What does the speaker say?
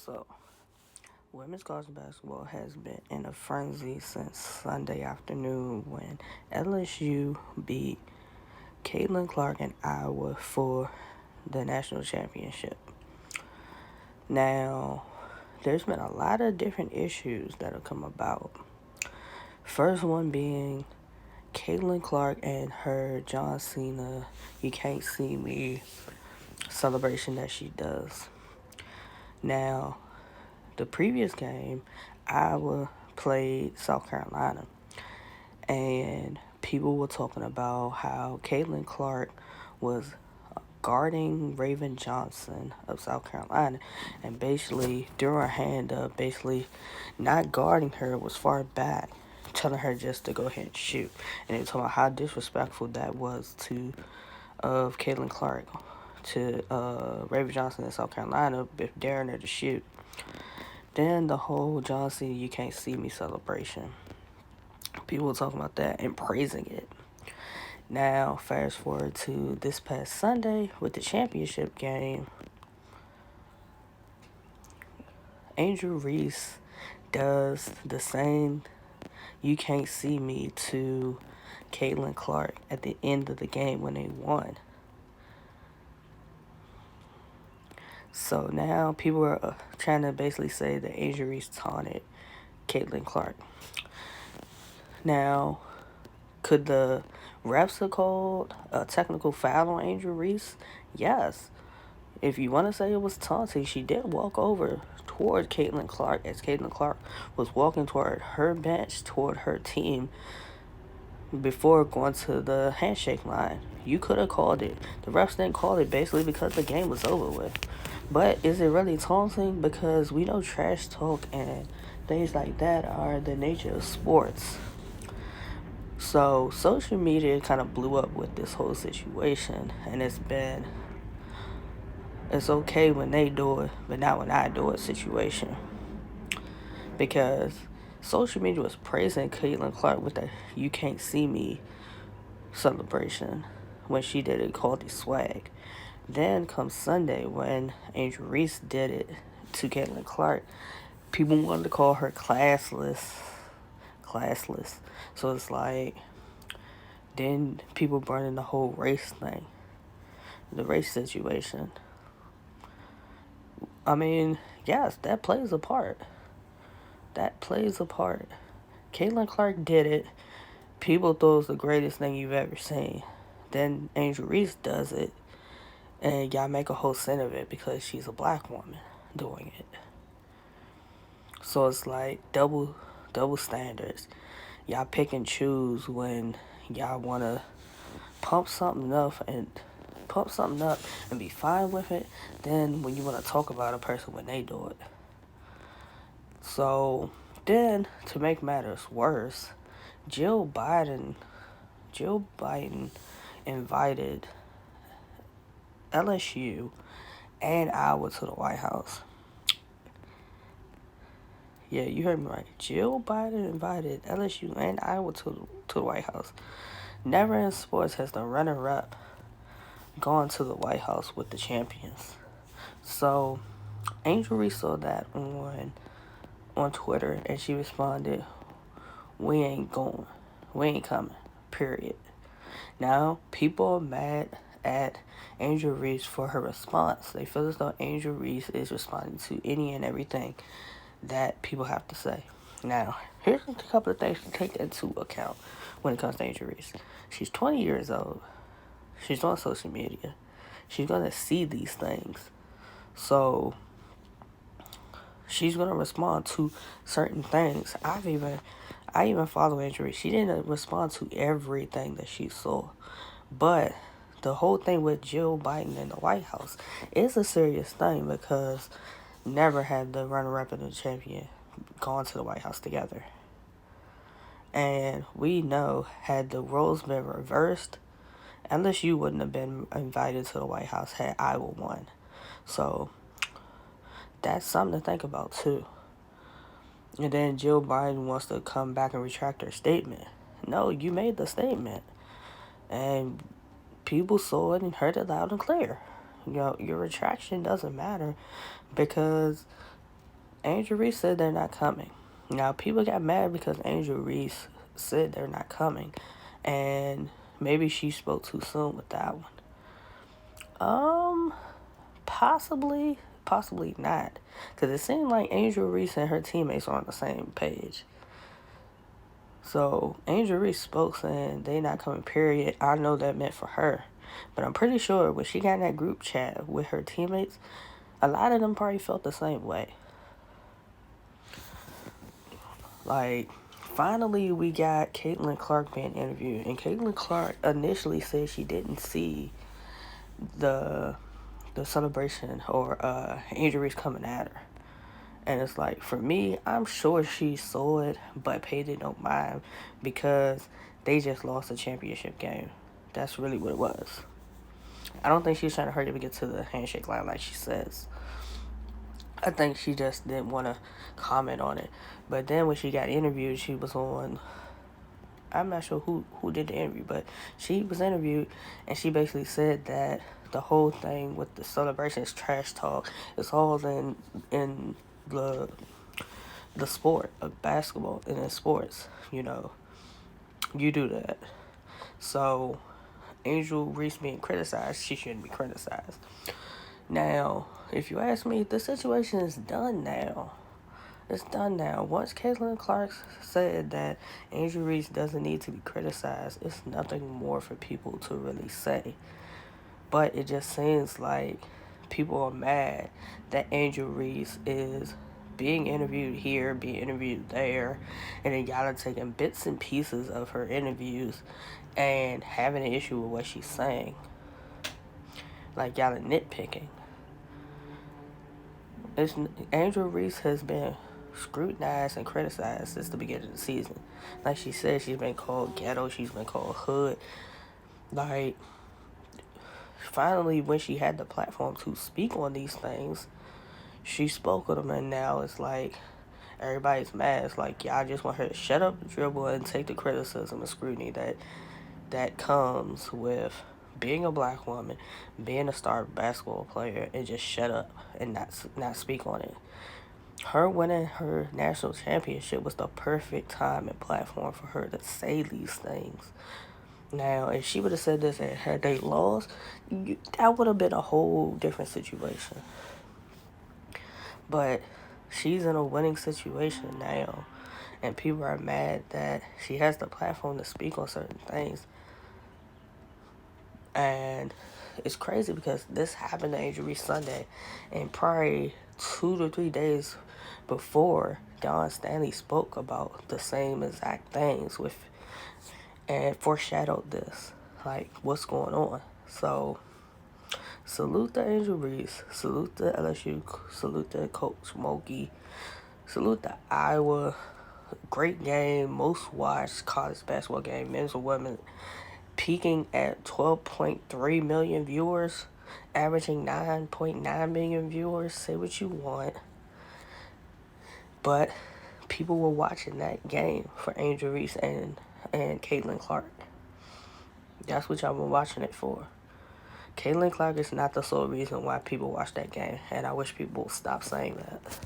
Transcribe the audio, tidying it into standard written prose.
So, women's college basketball has been in a frenzy since Sunday afternoon when LSU beat Caitlin Clark in Iowa for the national championship. Now, there's been a lot of different issues that have come about. First one being Caitlin Clark and her John Cena "You Can't See Me" celebration that she does. Now, the previous game, Iowa played South Carolina, and people were talking about how Caitlin Clark was guarding Raven Johnson of South Carolina, and basically threw her hand up, basically not guarding her, was far back, telling her just to go ahead and shoot. And they were talking about how disrespectful that was to of Caitlin Clark to Raven Johnson in South Carolina, daring her to shoot. Then the whole John Cena "You Can't See Me" celebration. People were talking about that and praising it. Now, fast forward to this past Sunday with the championship game. Angel Reese does the same "You Can't See Me" to Caitlin Clark at the end of the game when they won. So now people are trying to basically say that Angel Reese taunted Caitlin Clark. Now, could the refs have called a technical foul on Angel Reese? Yes. If you want to say it was taunting, she did walk over toward Caitlin Clark as Caitlin Clark was walking toward her bench, toward her team, before going to the handshake line. You could have called it. The refs didn't call it basically because the game was over with. But is it really taunting? Because we know trash talk and things like that are the nature of sports. So social media kind of blew up with this whole situation, and it's okay when they do it, but not when I do it situation. Because social media was praising Caitlin Clark with the "You Can't See Me" celebration when she did it, called it swag. Then comes Sunday when Angel Reese did it to Caitlin Clark. People wanted to call her classless. Classless. So it's like, then people burning the whole race thing. The race situation. I mean, yes, that plays a part. That plays a part. Caitlin Clark did it. People thought it was the greatest thing you've ever seen. Then Angel Reese does it, and y'all make a whole scene of it because she's a black woman doing it. So it's like double standards. Y'all pick and choose when y'all wanna pump something up and be fine with it. Then when you wanna talk about a person when they do it. So then, to make matters worse, Jill Biden invited LSU and Iowa to the White House. Yeah, you heard me right. Jill Biden invited LSU and Iowa to the White House. Never in sports has the runner-up gone to the White House with the champions. So, Angel Reese saw that on Twitter, and she responded, "We ain't going. We ain't coming. Period." Now, people are mad at Angel Reese for her response. They feel as though Angel Reese is responding to any and everything that people have to say. Now, here's a couple of things to take into account when it comes to Angel Reese. She's 20 years old. She's on social media. She's going to see these things. So, she's going to respond to certain things. I even follow Angel Reese. She didn't respond to everything that she saw. But the whole thing with Jill Biden in the White House is a serious thing because never had the runner-up and the champion gone to the White House together. And we know, had the roles been reversed, LSU wouldn't have been invited to the White House had Iowa won. So that's something to think about too. And then Jill Biden wants to come back and retract her statement. No, you made the statement. And people saw it and heard it loud and clear. You know, your retraction doesn't matter because Angel Reese said they're not coming. Now, people got mad because Angel Reese said they're not coming. And maybe she spoke too soon with that one. Possibly, possibly not. Because it seemed like Angel Reese and her teammates are on the same page. So, Angel Reese spoke saying they not coming, period. I know that meant for her. But I'm pretty sure when she got in that group chat with her teammates, a lot of them probably felt the same way. Like, finally we got Caitlin Clark being interviewed. And Caitlin Clark initially said she didn't see the celebration or injuries coming at her. And it's like, for me, I'm sure she saw it, but paid it no mind because they just lost a championship game. That's really what it was. I don't think she was trying to hurry to get to the handshake line like she says. I think she just didn't want to comment on it. But then when she got interviewed, she was on, I'm not sure who did the interview, but she was interviewed and she basically said that the whole thing with the celebration is trash talk. It's all in the sport of basketball and in sports, you do that. So Angel Reese being criticized, she shouldn't be criticized. Now, if you ask me, the situation is done now. It's done now. Once Caitlin Clark said that Angel Reese doesn't need to be criticized, it's nothing more for people to really say. But it just seems like people are mad that Angel Reese is being interviewed here, being interviewed there, and then y'all are taking bits and pieces of her interviews and having an issue with what she's saying. Like, y'all are nitpicking. Angel Reese has been scrutinized and criticized since the beginning of the season. Like she said, she's been called ghetto, she's been called hood. Like, finally, when she had the platform to speak on these things, she spoke of them, and now it's like everybody's mad. It's like, y'all just want her to shut up, dribble, and take the criticism and scrutiny that comes with being a black woman, being a star basketball player, and just shut up and not speak on it. Her winning her national championship was the perfect time and platform for her to say these things. Now, if she would have said this and had they lost, that would have been a whole different situation. But she's in a winning situation now, and people are mad that she has the platform to speak on certain things. And it's crazy because this happened to Angel Reese Sunday, and probably 2 to 3 days before, Don Stanley spoke about the same exact things and foreshadowed this, like what's going on. So salute to Angel Reese, salute to LSU, salute to Coach Moki, salute to Iowa. Great game, most watched college basketball game, men's or women, peaking at 12.3 million viewers, averaging 9.9 million viewers. Say what you want, but people were watching that game for Angel Reese and Caitlin Clark. That's what y'all been watching it for. Caitlin Clark is not the sole reason why people watch that game, and I wish people would stop saying that.